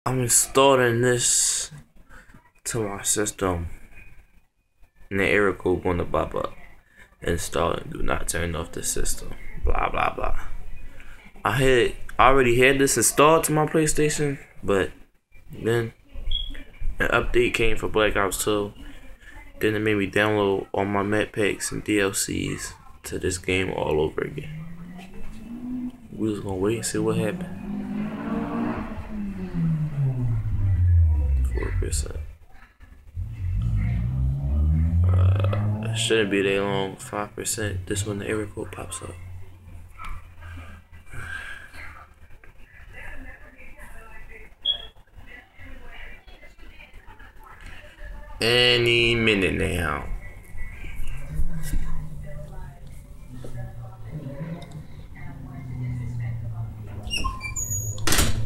I'm installing this to my system, and the error code going to pop up. Installing. Do not turn off the system. Blah blah blah. I already had this installed to my PlayStation, but then an update came for Black Ops 2. Then it made me download all my map packs and DLCs to this game all over again. We was gonna wait and see what happened. 4%. It shouldn't be that long. 5%. This when the error code pops up. Any minute now.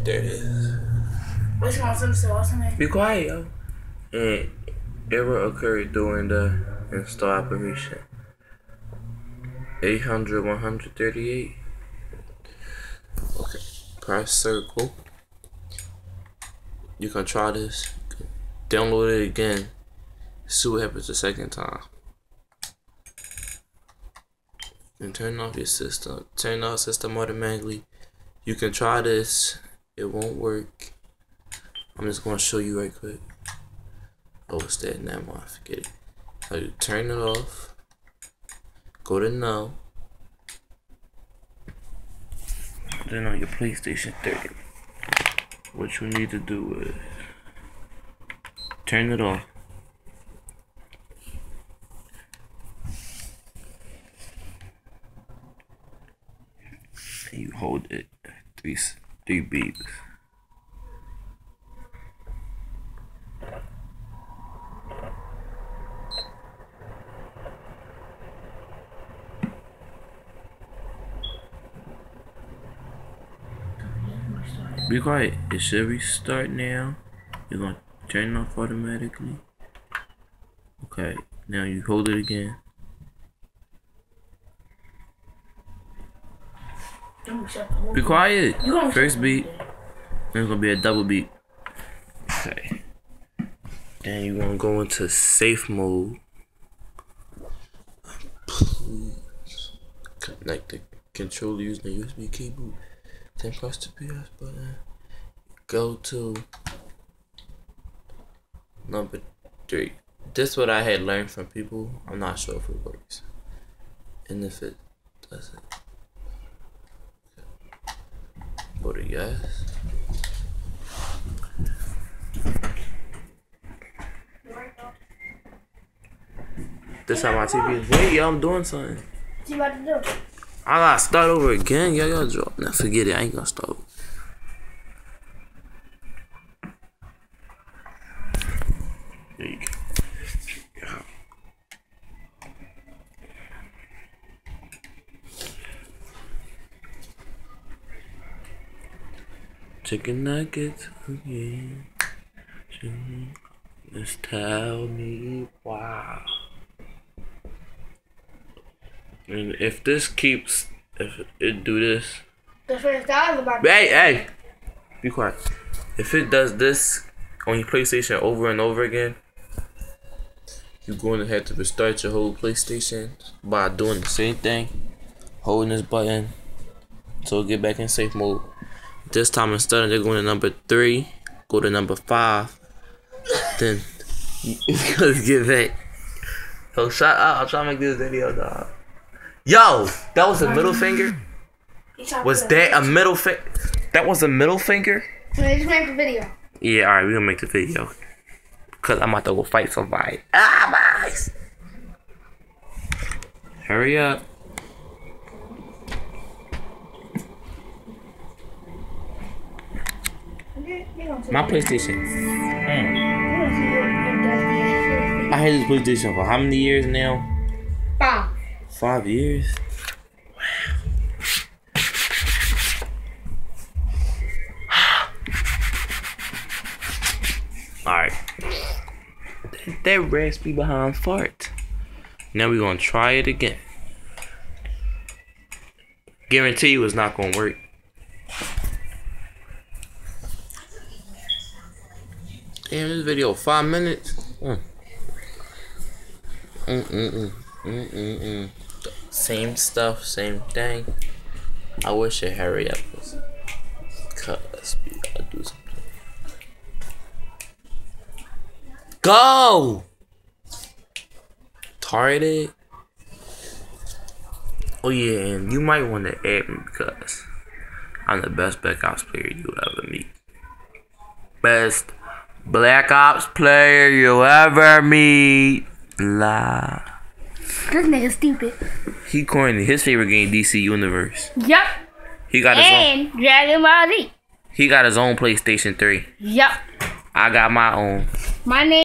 There it is. What's going Be quiet, yo. And error occurred during the install operation. 800, 138. Okay. Press circle. You can try this. Download it again. See what happens the second time. And turn off your system. Turn off system automatically. You can try this. It won't work. I'm just gonna show you right quick. Oh, it's that now. Forget it. So you turn it off. Go to no. Then on your PlayStation 30, what you need to do is turn it off. And you hold it three beats. Be quiet. It should restart now. You're gonna turn it off automatically. Okay. Now you hold it again. Be quiet. First beat. Then it's gonna be a double beat. Okay. Then you're gonna go into safe mode. Please connect the controller using the USB cable. Then press the PS button. Go to number 3. This is what I had learned from people. I'm not sure if it works. And if it doesn't, go to yes. This how my TV is. Wait, yo, I'm doing something. What you about to do? I gotta start over again. Y'all drop. Now forget it. I ain't gonna start over. There you go. Chicken nuggets again. Just tell me why. And if this keeps, if it do this. That's what it's about. Hey! Be quiet. If it does this on your PlayStation over and over again, you're going to have to restart your whole PlayStation by doing the same thing. Holding this button so it'll get back in safe mode. This time instead of they're going to number 3, go to number 5. Then it's gonna get back. So shut up, I'm trying to make this video, dog. Yo, that was a middle finger? Was that a middle finger? That was a middle finger? Just make the video. Yeah, alright, we're gonna make the video. Cause I'm about to go fight somebody. Ah, nice! Hurry up. My PlayStation. I had this PlayStation for how many years now? 5. 5 years? Wow. Alright. That raspy behind fart. Now we're gonna try it again. Guarantee you it's not gonna work. Damn, this video 5 minutes. Same stuff, same thing. I wish it hurry up. Cause we gotta do something. Go! Targeted. Oh yeah, and you might want to add me because I'm the best Black Ops player you'll ever meet. Best Black Ops player you'll ever meet. La. This nigga stupid. He corny. His favorite game, DC Universe. Yup. He got his own. And Dragon Ball Z. He got his own PlayStation 3. Yup. I got my own. My name